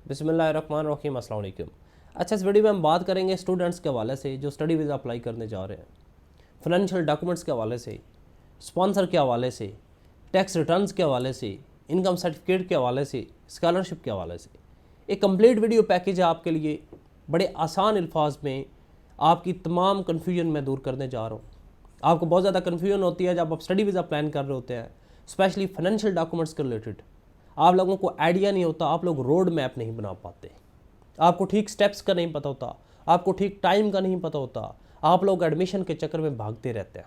बिस्मिल्लाहिर्रहमानिर्रहीम, अस्सलाम वालेकुम। अच्छा, इस वीडियो में हम बात करेंगे स्टूडेंट्स के हवाले से जो स्टडी वीज़ा अप्लाई करने जा रहे हैं, फाइनेंशियल डॉक्यूमेंट्स के हवाले से, स्पॉन्सर के हवाले से, टैक्स रिटर्न्स के हवाले से, इनकम सर्टिफिकेट के हवाले से, स्कॉलरशिप के हवाले से। एक कंप्लीट वीडियो पैकेज है आपके लिए, बड़े आसान अल्फाज में आपकी तमाम कन्फ्यूजन मैं दूर करने जा रहा हूँ। आपको बहुत ज़्यादा कन्फ्यूजन होती है जब आप स्टडी वीज़ा प्लान कर रहे होते हैं, स्पेशली फाइनेंशियल डॉक्यूमेंट्स के रिलेटेड। आप लोगों को आइडिया नहीं होता, आप लोग रोड मैप नहीं बना पाते, आपको ठीक स्टेप्स का नहीं पता होता, आपको ठीक टाइम का नहीं पता होता, आप लोग एडमिशन के चक्कर में भागते रहते हैं।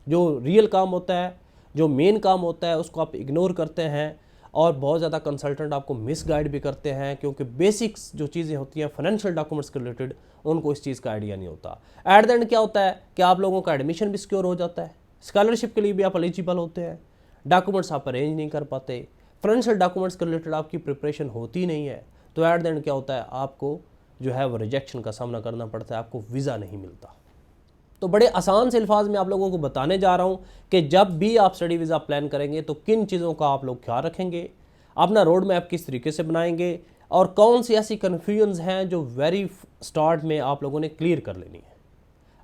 जो रियल काम होता है, जो मेन काम होता है, उसको आप इग्नोर करते हैं और बहुत ज़्यादा कंसल्टेंट आपको मिस गाइड भी करते हैं, क्योंकि बेसिक्स जो चीज़ें होती हैं फाइनेंशियल डॉक्यूमेंट्स के रिलेटेड उनको इस चीज़ का आइडिया नहीं होता। एट द एंड क्या होता है कि आप लोगों का एडमिशन भी सिक्योर हो जाता है, स्कॉलरशिप के लिए भी आप एलिजिबल होते हैं, डॉक्यूमेंट्स आप अरेंज नहीं कर पाते, फाइनेंशियल डॉक्यूमेंट्स के रिलेटेड आपकी प्रिपरेशन होती नहीं है, तो एट द एंड क्या होता है, आपको जो है वो रिजेक्शन का सामना करना पड़ता है, आपको वीज़ा नहीं मिलता। तो बड़े आसान से अल्फाज में आप लोगों को बताने जा रहा हूँ कि जब भी आप स्टडी वीज़ा प्लान करेंगे तो किन चीज़ों का आप लोग ख्याल रखेंगे, अपना रोड मैप किस तरीके से बनाएंगे और कौन सी ऐसी कन्फ्यूजन्स हैं जो वेरी स्टार्ट में आप लोगों ने क्लियर कर लेनी है।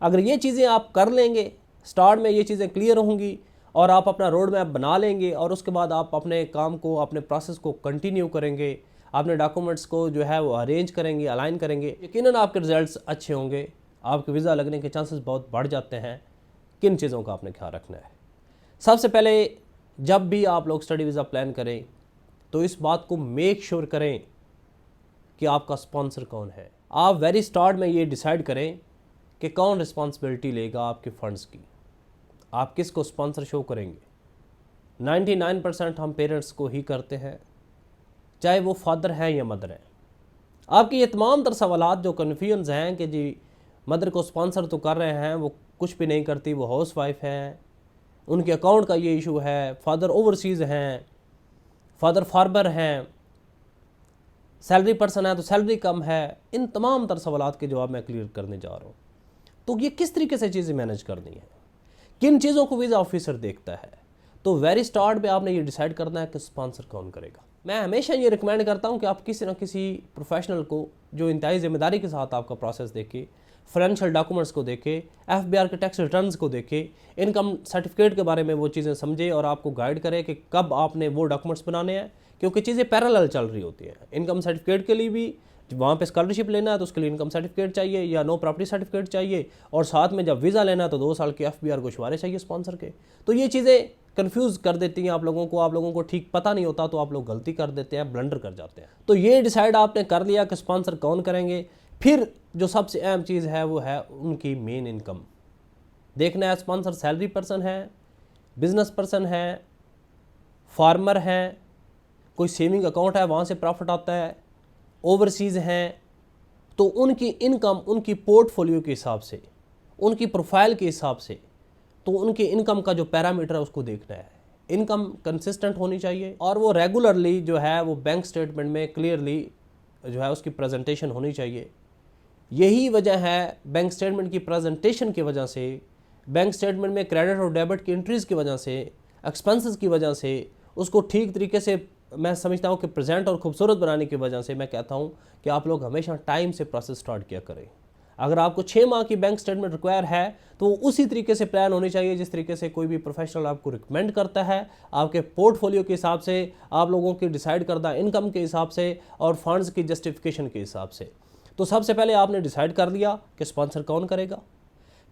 अगर ये चीज़ें आप कर लेंगे, स्टार्ट में ये चीज़ें क्लियर होंगी और आप अपना रोड मैप बना लेंगे और उसके बाद आप अपने काम को, अपने प्रोसेस को कंटिन्यू करेंगे, अपने डॉक्यूमेंट्स को जो है वो अरेंज करेंगे, अलाइन करेंगे, यकीनन आपके रिजल्ट्स अच्छे होंगे, आपके वीज़ा लगने के चांसेस बहुत बढ़ जाते हैं। किन चीज़ों का आपने ख्याल रखना है? सबसे पहले, जब भी आप लोग स्टडी वीज़ा प्लान करें तो इस बात को मेक श्योर करें कि आपका स्पॉन्सर कौन है। आप वेरी स्टार्ट में ये डिसाइड करें कि कौन रिस्पॉन्सिबिलिटी लेगा आपके फंड्स की, आप किसको स्पॉन्सर शो करेंगे। 99% हम पेरेंट्स को ही करते हैं, चाहे वो फादर हैं या मदर हैं। आपकी ये तमाम तर सवालात जो कन्फ्यूजन्स हैं कि जी मदर को स्पॉन्सर तो कर रहे हैं, वो कुछ भी नहीं करती, वो हाउस वाइफ हैं, उनके अकाउंट का ये इशू है, फादर ओवरसीज़ हैं, फादर फार्मर हैं, सैलरी पर्सन है तो सैलरी कम है, इन तमाम तर सवालात के जवाब मैं क्लियर करने जा रहा हूँ। तो ये किस तरीके से चीज़ें मैनेज करनी है, किन चीज़ों को वीज़ा ऑफिसर देखता है, तो वेरी स्टार्ट पे आपने ये डिसाइड करना है कि स्पॉन्सर कौन करेगा। मैं हमेशा ये रिकमेंड करता हूँ कि आप किसी न किसी प्रोफेशनल को जो इंतहाई जिम्मेदारी के साथ आपका प्रोसेस देखे, फाइनेंशियल डॉक्यूमेंट्स को देखे, FBR के टैक्स रिटर्न्स को देखे, इनकम सर्टिफिकेट के बारे में वो चीज़ें समझे और आपको गाइड करे कि कब आपने वो डॉक्यूमेंट्स बनाने हैं, क्योंकि चीज़ें पैरेलल चल रही होती हैं। इनकम सर्टिफिकेट के लिए भी वहाँ पे स्कॉलरशिप लेना है तो उसके लिए इनकम सर्टिफिकेट चाहिए या नो प्रॉपर्टी सर्टिफिकेट चाहिए, और साथ में जब वीज़ा लेना है तो 2 साल के FBR गोशवारे चाहिए स्पॉन्सर के। तो ये चीज़ें कन्फ्यूज़ कर देती हैं आप लोगों को ठीक पता नहीं होता, तो आप लोग गलती कर देते हैं, ब्लंडर कर जाते हैं। तो ये डिसाइड आपने कर लिया कि स्पॉन्सर कौन करेंगे। फिर जो सबसे अहम चीज़ है वो है उनकी मेन इनकम देखना है। स्पॉन्सर सैलरी पर्सन है, बिजनेस पर्सन है, फार्मर है, कोई सेविंग अकाउंट है वहाँ से प्रॉफिट आता है, ओवरसीज़ हैं, तो उनकी इनकम उनकी पोर्टफोलियो के हिसाब से, उनकी प्रोफाइल के हिसाब से, तो उनकी इनकम का जो पैरामीटर है उसको देखना है। इनकम कंसिस्टेंट होनी चाहिए और वो रेगुलरली जो है वो बैंक स्टेटमेंट में क्लियरली जो है उसकी प्रेजेंटेशन होनी चाहिए। यही वजह है बैंक स्टेटमेंट की प्रेजेंटेशन की वजह से, बैंक स्टेटमेंट में क्रेडिट और डेबिट की एंट्रीज़ की वजह से, एक्सपेंसेस की वजह से, उसको ठीक तरीके से मैं समझता हूँ कि प्रेजेंट और खूबसूरत बनाने की वजह से मैं कहता हूँ कि आप लोग हमेशा टाइम से प्रोसेस स्टार्ट किया करें। अगर आपको 6 माह की बैंक स्टेटमेंट रिक्वायर है तो वो उसी तरीके से प्लान होनी चाहिए जिस तरीके से कोई भी प्रोफेशनल आपको रिकमेंड करता है, आपके पोर्टफोलियो के हिसाब से, आप लोगों की डिसाइड करदा इनकम के हिसाब से और फंड्स की जस्टिफिकेशन के हिसाब से। तो सबसे पहले आपने डिसाइड कर लिया कि स्पॉन्सर कौन करेगा,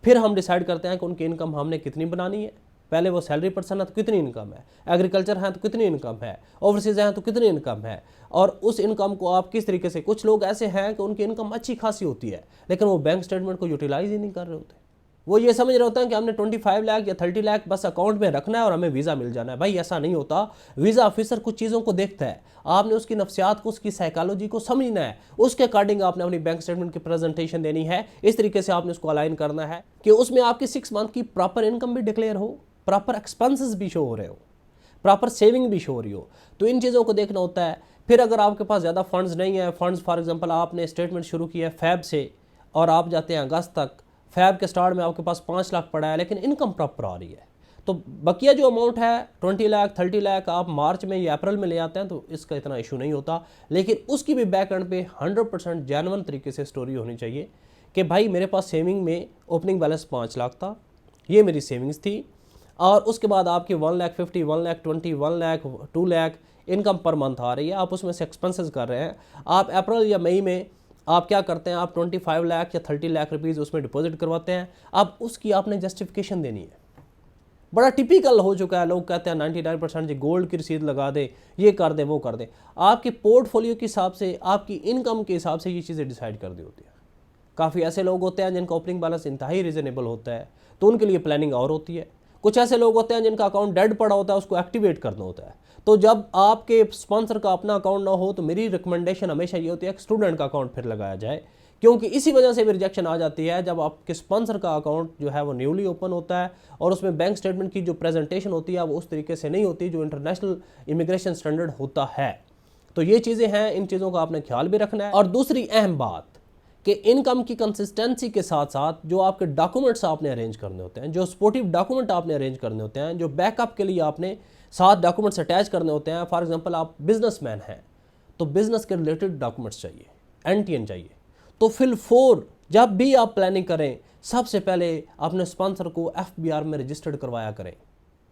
फिर हम डिसाइड करते हैं कि उनकी इनकम हमने कितनी बनानी है। पहले वो सैलरी पर्सन है तो कितनी इनकम है, एग्रीकल्चर है तो कितनी इनकम है, ओवरसीज हैं तो कितनी इनकम है, और उस इनकम को आप किस तरीके से। कुछ लोग ऐसे हैं कि उनकी इनकम अच्छी खासी होती है लेकिन वो बैंक स्टेटमेंट को यूटिलाइज ही नहीं कर रहे होते। वो ये समझ रहे होते हैं कि हमने 25 लाख या 30 लाख बस अकाउंट में रखना है और हमें वीज़ा मिल जाना है। भाई ऐसा नहीं होता। वीज़ा ऑफिसर कुछ चीज़ों को देखता है, आपने उसकी नफ्सियात को, उसकी साइकोलॉजी को समझना है, उसके अकॉर्डिंग आपने अपनी बैंक स्टेटमेंट की प्रेजेंटेशन देनी है। इस तरीके से आपने उसको अलाइन करना है कि उसमें आपकी 6 मंथ की प्रॉपर इनकम भी डिक्लेयर हो, प्रॉपर एक्सपेंसेस भी शो हो रहे हो, प्रॉपर सेविंग भी शो हो रही हो। तो इन चीज़ों को देखना होता है। फिर अगर आपके पास ज़्यादा फंड्स नहीं है, फंड्स फॉर एग्जांपल आपने स्टेटमेंट शुरू किया फैब से और आप जाते हैं अगस्त तक, फैब के स्टार्ट में आपके पास 5 लाख पड़ा है लेकिन इनकम प्रॉपर आ रही है, तो बकिया जो अमाउंट है 20 लाख 30 लाख आप मार्च में या अप्रैल में ले आते हैं तो इसका इतना इशू नहीं होता, लेकिन उसकी भी बैक एंड पे 100% जेन्युइन तरीके से स्टोरी होनी चाहिए कि भाई मेरे पास सेविंग में ओपनिंग बैलेंस 5 लाख था, ये मेरी सेविंग्स थी, और उसके बाद आपकी 1,50,000, 1,20,000, 1 lakh 2 lakh income per month आ रही है, आप उसमें से एक्सपेंसेस कर रहे हैं। आप अप्रैल या मई में आप क्या करते हैं, आप 25 लाख या 30 लाख रुपीज़ उसमें डिपॉजिट करवाते हैं। अब उसकी आपने जस्टिफिकेशन देनी है। बड़ा टिपिकल हो चुका है, लोग कहते हैं 99% जी गोल्ड की रसीद लगा दे, ये कर दे वो कर दे। आपके पोर्टफोलियो के हिसाब से, आपकी इनकम के हिसाब से ये चीज़ें डिसाइड कर दी होती है। काफ़ी ऐसे लोग होते हैं जिनका ओपनिंग बैलेंस इंतहाई रीजनेबल होता है, तो उनके लिए प्लानिंग और होती है। कुछ ऐसे लोग होते हैं जिनका अकाउंट डेड पड़ा होता है, उसको एक्टिवेट करना होता है। तो जब आपके स्पॉन्सर का अपना अकाउंट ना हो तो मेरी रिकमेंडेशन हमेशा ये होती है कि स्टूडेंट का अकाउंट फिर लगाया जाए, क्योंकि इसी वजह से भी रिजेक्शन आ जाती है जब आपके स्पॉन्सर का अकाउंट जो है वो न्यूली ओपन होता है और उसमें बैंक स्टेटमेंट की जो प्रेजेंटेशन होती है वो उस तरीके से नहीं होती जो इंटरनेशनल इमिग्रेशन स्टैंडर्ड होता है। तो ये चीज़ें हैं, इन चीज़ों का आपने ख्याल भी रखना है। और दूसरी अहम बात कि इनकम की कंसिस्टेंसी के साथ साथ जो आपके डॉक्यूमेंट्स आपने अरेंज करने होते हैं, जो सपोर्टिव डॉक्यूमेंट आपने अरेंज करने होते हैं, जो बैकअप के लिए आपने 7 डॉक्यूमेंट्स अटैच करने होते हैं। फॉर एग्जांपल आप बिजनेसमैन हैं तो बिजनेस के रिलेटेड डॉक्यूमेंट्स चाहिए, एनटीएन चाहिए। तो फिल 4 जब भी आप प्लानिंग करें सबसे पहले अपने स्पॉन्सर को एफबीआर में रजिस्टर्ड करवाया करें।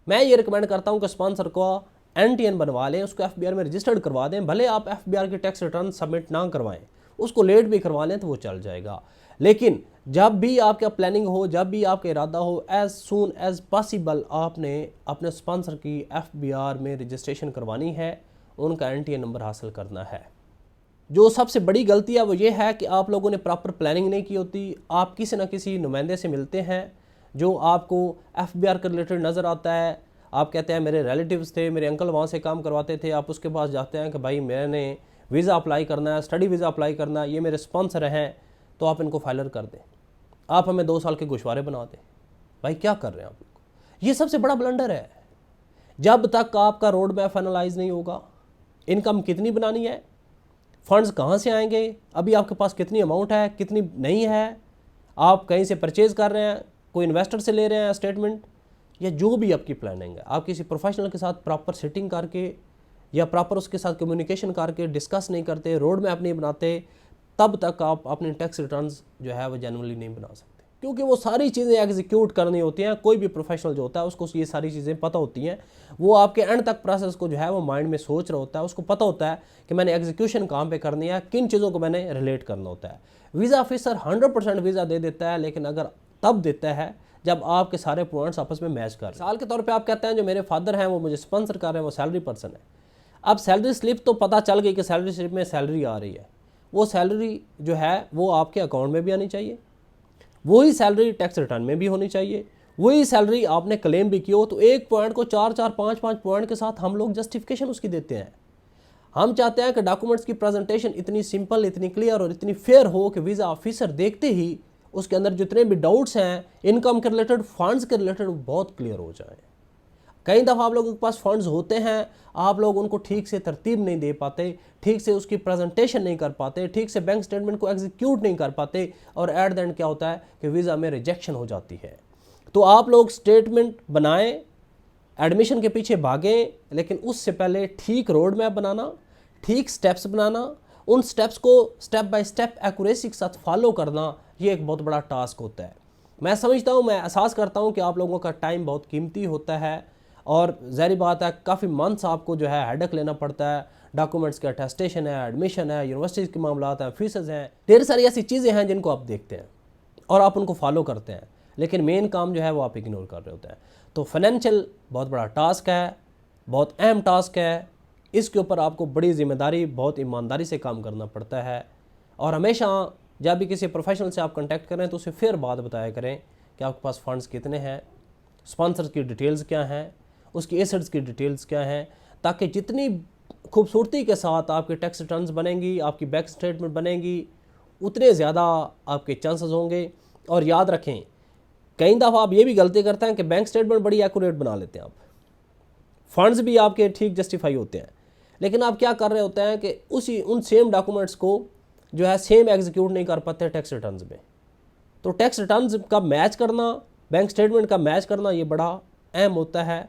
मैं ये रिकमेंड करता हूं कि स्पॉन्सर को एनटीएन बनवा लें, उसको एफबीआर में रजिस्टर्ड करवा दें। भले आप एफबीआर की टैक्स रिटर्न सबमिट ना करवाएं, उसको लेट भी करवा लें तो वो चल जाएगा। लेकिन जब भी आपका प्लानिंग हो, जब भी आपका इरादा हो, एज सून एज पॉसिबल आपने अपने स्पॉन्सर की एफबीआर में रजिस्ट्रेशन करवानी है, उनका एनटीएन नंबर हासिल करना है। जो सबसे बड़ी गलती है वो ये है कि आप लोगों ने प्रॉपर प्लानिंग नहीं की होती। आप किसी न किसी नुमाइंदे से मिलते हैं जो आपको एफबीआर के रिलेटेड नज़र आता है। आप कहते हैं मेरे रिलेटिव्स थे, मेरे अंकल वहाँ से काम करवाते थे। आप उसके पास जाते हैं कि भाई मैंने वीज़ा अप्लाई करना है, स्टडी वीज़ा अप्लाई करना है, ये मेरे स्पॉन्सर हैं, तो आप इनको फाइलर कर दें, आप हमें 2 साल के गोशवारे बना दें। भाई क्या कर रहे हैं आप लोग? ये सबसे बड़ा ब्लंडर है। जब तक आपका रोड मैप फाइनलाइज नहीं होगा, इनकम कितनी बनानी है, फंड्स कहाँ से आएंगे, अभी आपके पास कितनी अमाउंट है, कितनी नहीं है, आप कहीं से परचेज कर रहे हैं, कोई इन्वेस्टर से ले रहे हैं स्टेटमेंट, या जो भी आपकी प्लानिंग है, आप किसी प्रोफेशनल के साथ प्रॉपर सेटिंग करके या प्रॉपर उसके साथ कम्युनिकेशन करके डिस्कस नहीं करते, रोड मैप नहीं बनाते, तब तक आप अपने टैक्स रिटर्न्स जो है वो जेन्युइनली नहीं बना सकते। क्योंकि वो सारी चीज़ें एग्जीक्यूट करनी होती हैं। कोई भी प्रोफेशनल जो होता है उसको ये सारी चीज़ें पता होती हैं। वो आपके एंड तक प्रोसेस को जो है वो माइंड में सोच रहा होता है, उसको पता होता है कि मैंने एग्जीक्यूशन कहाँ पे करनी है, किन चीज़ों को मैंने रिलेट करना होता है। वीज़ा ऑफिसर 100% वीज़ा दे देता है, लेकिन अगर तब देता है जब आपके सारे पॉइंट्स आपस में मैच कर। मिसाल के तौर पर आप कहते हैं जो मेरे फादर हैं वो मुझे स्पॉन्सर कर रहे हैं, वो सैलरी पर्सन है। अब सैलरी स्लिप तो पता चल गई कि सैलरी स्लिप में सैलरी आ रही है, वो सैलरी जो है वो आपके अकाउंट में भी आनी चाहिए, वही सैलरी टैक्स रिटर्न में भी होनी चाहिए, वही सैलरी आपने क्लेम भी की हो। तो एक पॉइंट को 4-4, 5-5 पॉइंट के साथ हम लोग जस्टिफिकेशन उसकी देते हैं। हम चाहते हैं कि डॉक्यूमेंट्स की प्रेजेंटेशन इतनी सिंपल, इतनी क्लियर और इतनी फेयर हो कि वीज़ा ऑफिसर देखते ही उसके अंदर जितने भी डाउट्स हैं इनकम के रिलेटेड, फंड्स के रिलेटेड, बहुत क्लियर हो जाए। कई दफ़ा आप लोगों के पास फंड्स होते हैं, आप लोग उनको ठीक से तरतीब नहीं दे पाते, ठीक से उसकी प्रेजेंटेशन नहीं कर पाते, ठीक से बैंक स्टेटमेंट को एग्जीक्यूट नहीं कर पाते, और एट द एंड क्या होता है कि वीज़ा में रिजेक्शन हो जाती है। तो आप लोग स्टेटमेंट बनाएं, एडमिशन के पीछे भागें, लेकिन उससे पहले ठीक रोड मैप बनाना, ठीक स्टेप्स बनाना, उन स्टेप्स को स्टेप बाय स्टेप एक्यूरेसी के साथ फॉलो करना, ये एक बहुत बड़ा टास्क होता है। मैं समझता हूँ, मैं एहसास करता हूँ कि आप लोगों का टाइम बहुत कीमती होता है, और ज़ाहिर बात है काफ़ी मंथ्स आपको जो है हेडेक लेना पड़ता है। डॉक्यूमेंट्स का अटेस्टेशन है, एडमिशन है, यूनिवर्सिटीज़ के मामला हैं, फीसेस हैं, ढेर सारी ऐसी चीज़ें हैं जिनको आप देखते हैं और आप उनको फॉलो करते हैं, लेकिन मेन काम जो है वो आप इग्नोर कर रहे होते हैं। तो फाइनेंशियल बहुत बड़ा टास्क है, बहुत अहम टास्क है। इसके ऊपर आपको बड़ी जिम्मेदारी, बहुत ईमानदारी से काम करना पड़ता है। और हमेशा जब भी किसी प्रोफेशनल से आप कांटेक्ट करें तो उसे फिर बात बताया करें कि आपके पास फंड्स कितने हैं, स्पॉन्सर की डिटेल्स क्या हैं, उसकी एसेट्स की डिटेल्स क्या हैं, ताकि जितनी खूबसूरती के साथ आपके टैक्स रिटर्न्स बनेंगी, आपकी बैंक स्टेटमेंट बनेंगी, उतने ज़्यादा आपके चांसेस होंगे। और याद रखें, कई दफ़ा आप ये भी गलती करते हैं कि बैंक स्टेटमेंट बड़ी एक्यूरेट बना लेते हैं आप, फंड्स भी आपके ठीक जस्टिफाई होते हैं, लेकिन आप क्या कर रहे होते हैं कि उन सेम डॉक्यूमेंट्स को जो है सेम एग्जीक्यूट नहीं कर पाते टैक्स रिटर्न्स में। तो टैक्स रिटर्न्स का मैच करना, बैंक स्टेटमेंट का मैच करना, ये बड़ा अहम होता है।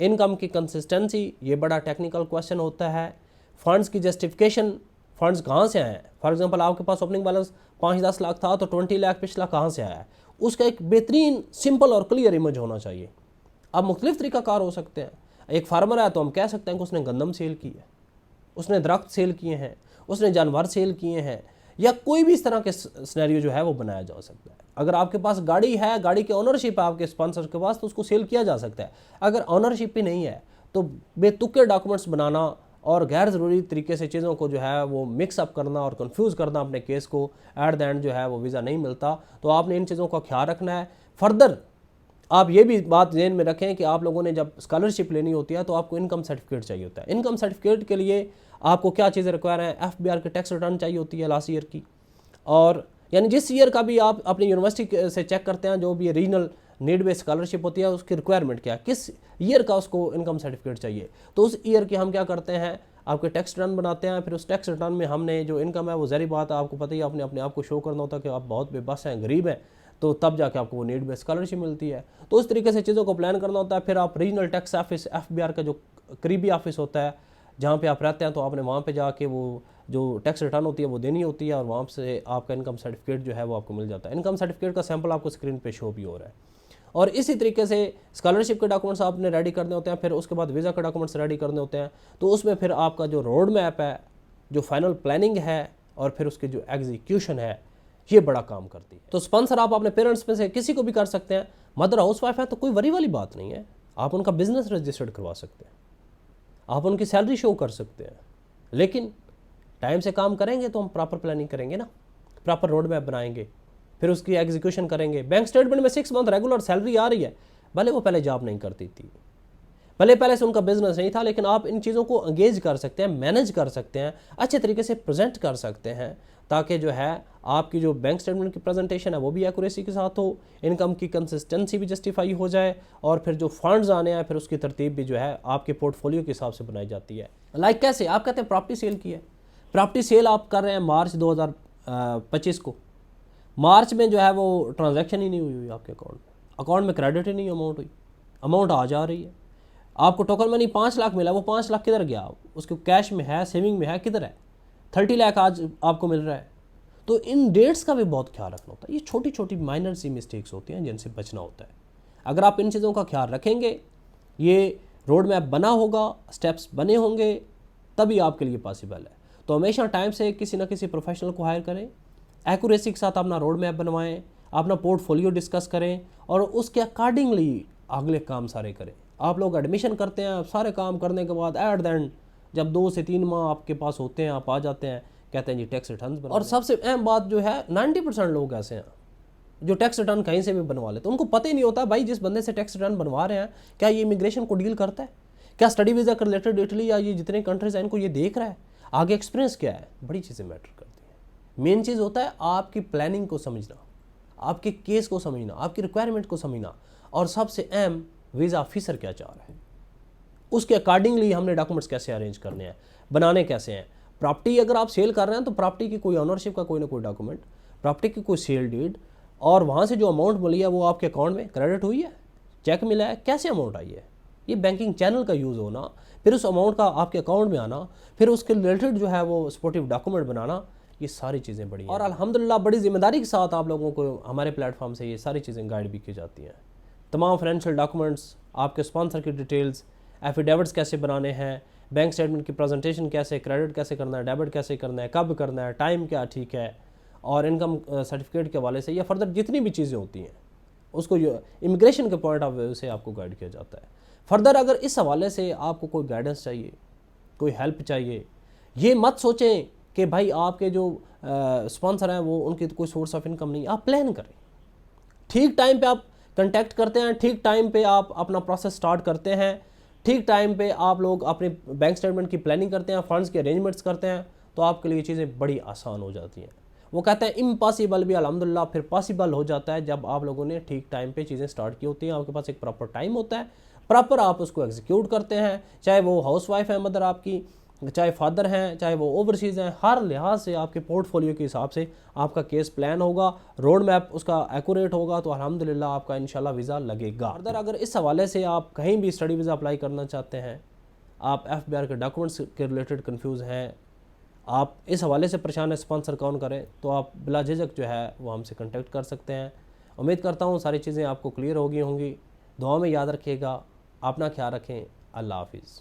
इनकम की कंसिस्टेंसी, ये बड़ा टेक्निकल क्वेश्चन होता है। फंड्स की जस्टिफिकेशन, फंड्स कहाँ से आए हैं। फॉर एग्जांपल आपके पास ओपनिंग बैलेंस 5-10 लाख था तो 20 लाख पिछला कहाँ से आया है, उसका एक बेहतरीन सिंपल और क्लियर इमेज होना चाहिए। अब मुख्तलिफ तरीक़ाकार हो सकते हैं। एक फार्मर है तो हम कह सकते हैं कि उसने गंदम सेल की है, उसने दरख्त सेल किए हैं, उसने जानवर सेल किए हैं, या कोई भी इस तरह के सिनेरियो जो है वो बनाया जा सकता है। अगर आपके पास गाड़ी है, गाड़ी की ओनरशिप है आपके स्पॉन्सर के पास, तो उसको सेल किया जा सकता है। अगर ओनरशिप ही नहीं है तो बेतुके डॉक्यूमेंट्स बनाना और गैर ज़रूरी तरीके से चीज़ों को जो है वो मिक्सअप करना और कंफ्यूज करना अपने केस को, एट द एंड जो है वो वीज़ा नहीं मिलता। तो आपने इन चीज़ों का ख्याल रखना है। फर्दर आप ये भी बात ध्यान में रखें कि आप लोगों ने जब स्कॉलरशिप लेनी होती है तो आपको इनकम सर्टिफिकेट चाहिए होता है। इनकम सर्टिफिकेट के लिए आपको क्या चीज़ें रिक्वायर हैं, FBR की टैक्स रिटर्न चाहिए होती है लास्ट ईयर की, और यानी जिस ईयर का भी आप अपनी यूनिवर्सिटी से चेक करते हैं, जो भी रीजनल नीड बेस्ड स्कॉलरशिप होती है उसकी रिक्वायरमेंट क्या है, किस ईयर का उसको इनकम सर्टिफिकेट चाहिए। तो उस ईयर की हम क्या करते हैं, आपके टैक्स रिटर्न बनाते हैं। फिर उस टैक्स रिटर्न में हमने जो इनकम है वो ज़ाहिर बात है आपको पता ही, आपने अपने आप को शो करना होता है कि आप बहुत बेबस हैं, गरीब हैं, तो तब जाके आपको वो नीड बेस्ड स्कॉलरशिप मिलती है। तो उस तरीके से चीज़ों को प्लान करना होता है। फिर आप रीजनल टैक्स ऑफिस FBR का जो करीबी ऑफिस होता है जहाँ पे आप रहते हैं, तो आपने वहाँ पे जाके वो जो टैक्स रिटर्न होती है वो देनी होती है, और वहाँ से आपका इनकम सर्टिफिकेट जो है वो आपको मिल जाता है। इनकम सर्टिफिकेट का सैंपल आपको स्क्रीन पे शो भी हो रहा है। और इसी तरीके से स्कॉलरशिप के डॉक्यूमेंट्स आपने रेडी करने होते हैं। फिर उसके बाद वीज़ा के डॉक्यूमेंट्स रेडी करने होते हैं। तो उसमें फिर आपका जो रोड मैप है, जो फाइनल प्लानिंग है, और फिर उसकी जो एग्जीक्यूशन है, ये बड़ा काम करती है। तो स्पॉन्सर आप अपने पेरेंट्स में से किसी को भी कर सकते हैं। मदर हाउस वाइफ है तो कोई वरी वाली बात नहीं है, आप उनका बिजनेस रजिस्टर्ड करवा सकते हैं, आप उनकी सैलरी शो कर सकते हैं। लेकिन टाइम से काम करेंगे तो हम प्रॉपर प्लानिंग करेंगे ना, प्रॉपर रोड मैप बनाएंगे, फिर उसकी एग्जीक्यूशन करेंगे। बैंक स्टेटमेंट में 6 मंथ रेगुलर सैलरी आ रही है, भले वो पहले जॉब नहीं करती थी, भले पहले से उनका बिजनेस नहीं था, लेकिन आप इन चीज़ों को एंगेज कर सकते हैं, मैनेज कर सकते हैं, अच्छे तरीके से प्रेजेंट कर सकते हैं, ताकि जो है आपकी जो बैंक स्टेटमेंट की प्रेजेंटेशन है वो भी एक्यूरेसी के साथ हो, इनकम की कंसिस्टेंसी भी जस्टिफाई हो जाए, और फिर जो फंड्स आने हैं फिर उसकी तरतीब भी जो है आपके पोर्टफोलियो के हिसाब से बनाई जाती है। लाइक कैसे, आप कहते हैं प्रॉपर्टी सेल की है, प्रॉपर्टी सेल आप कर रहे हैं मार्च 2025 को, मार्च में जो है वो ट्रांजैक्शन ही नहीं हुई आपके अकाउंट में क्रेडिट ही नहीं अमाउंट हुई, अमाउंट आ जा रही है, आपको टोकन मनी 5 लाख मिला, वो 5 लाख किधर गया, उसको कैश में है, सेविंग में है, किधर है, 30 लाख आज आपको मिल रहा है। तो इन डेट्स का भी बहुत ख्याल रखना होता है। ये छोटी छोटी माइनर सी मिस्टेक्स होती हैं जिनसे बचना होता है। अगर आप इन चीज़ों का ख्याल रखेंगे, ये रोड मैप बना होगा, स्टेप्स बने होंगे, तभी आपके लिए पॉसिबल है। तो हमेशा टाइम से किसी ना किसी प्रोफेशनल को हायर करें, एक्यूरेसी के साथ अपना रोड मैप बनवाएं, अपना पोर्टफोलियो डिस्कस करें, और उसके अकॉर्डिंगली अगले काम सारे करें। आप लोग एडमिशन करते हैं, सारे काम करने के बाद एट द एंड जब 2 से 3 माह आपके पास होते हैं, आप आ जाते हैं, कहते हैं जी टैक्स रिटर्न बना। और सबसे अहम बात जो है, 90% लोग ऐसे हैं जो टैक्स रिटर्न कहीं से भी बनवा लेते हैं। उनको पता ही नहीं होता भाई जिस बंदे से टैक्स रिटर्न बनवा रहे हैं क्या ये इमिग्रेशन को डील करता है, क्या स्टडी वीज़ा के रिलेटेड इटली या ये जितने कंट्रीज हैं इनको ये देख रहा है, आगे एक्सपीरियंस क्या है, बड़ी चीज़ें मैटर करती हैं। मेन चीज़ होता है आपकी प्लानिंग को समझना, आपके केस को समझना, आपकी रिक्वायरमेंट को समझना, और सबसे अहम वीज़ा ऑफिसर क्या चाह रहा है, उसके अकॉर्डिंगली हमने डॉक्यूमेंट्स कैसे अरेंज करने हैं, बनाने कैसे हैं। प्रॉपर्टी अगर आप सेल कर रहे हैं तो प्रॉपर्टी की कोई ऑनरशिप का कोई ना कोई डॉक्यूमेंट, प्रॉपर्टी की कोई सेल डीड, और वहाँ से जो अमाउंट मिली है वो आपके अकाउंट में क्रेडिट हुई है, चेक मिला है, कैसे अमाउंट आई है, ये बैंकिंग चैनल का यूज़ होना, फिर उस अमाउंट का आपके अकाउंट में आना, फिर उसके रिलेटेड जो है वो सपोर्टिव डॉक्यूमेंट बनाना, ये सारी चीज़ें बड़ी हैं। और अल्हम्दुलिल्लाह बड़ी जिम्मेदारी के साथ आप लोगों को हमारे प्लेटफॉर्म से ये सारी चीज़ें गाइड भी की जाती हैं। तमाम फाइनेंशियल डॉक्यूमेंट्स, आपके स्पॉन्सर की डिटेल्स, एफिडेविट्स कैसे बनाने हैं, बैंक स्टेटमेंट की प्रेजेंटेशन कैसे, क्रेडिट कैसे करना है, डेबिट कैसे करना है, कब करना है, टाइम क्या ठीक है, और इनकम सर्टिफिकेट के हवाले से या फर्दर जितनी भी चीज़ें होती हैं उसको इमिग्रेशन के पॉइंट ऑफ व्यू से आपको गाइड किया जाता है। फर्दर अगर इस हवाले से आपको कोई गाइडेंस चाहिए, कोई हेल्प चाहिए, ये मत सोचें कि भाई आपके जो स्पॉन्सर हैं वो उनकी तो कोई सोर्स ऑफ इनकम नहीं। आप प्लान करें, ठीक टाइम पे आप कंटेक्ट करते हैं, ठीक टाइम पे आप अपना प्रोसेस स्टार्ट करते हैं, ठीक टाइम पे आप लोग अपने बैंक स्टेटमेंट की प्लानिंग करते हैं, फंड्स के अरेंजमेंट्स करते हैं, तो आपके लिए चीज़ें बड़ी आसान हो जाती हैं। वो कहते हैं इम्पॉसिबल भी अल्हम्दुलिल्लाह फिर पॉसिबल हो जाता है जब आप लोगों ने ठीक टाइम पे चीज़ें स्टार्ट की होती हैं, आपके पास एक प्रॉपर टाइम होता है, प्रॉपर आप उसको एग्जीक्यूट करते हैं। चाहे वो हाउस वाइफ है मदर आपकी, चाहे फादर हैं चाहे वो ओवरसीज़ हैं, हर लिहाज से आपके पोर्टफोलियो के हिसाब से आपका केस प्लान होगा, रोड मैप उसका एक्यूरेट होगा, तो अल्हम्दुलिल्लाह आपका इंशाल्लाह वीज़ा लगेगा। फर्दर अगर इस हवाले से आप कहीं भी स्टडी वीज़ा अप्लाई करना चाहते हैं, आप FBR के डॉक्यूमेंट्स के रिलेटेड कंफ्यूज हैं, आप इस हवाले से परेशान है स्पॉन्सर कौन करे, तो आप बिला झिझक जो है वो हमसे कॉन्टेक्ट कर सकते हैं। उम्मीद करता हूँ सारी चीज़ें आपको क्लियर होगी होंगी। दुआ में याद रखिएगा, अपना ख्याल रखें। अल्लाह हाफिज़।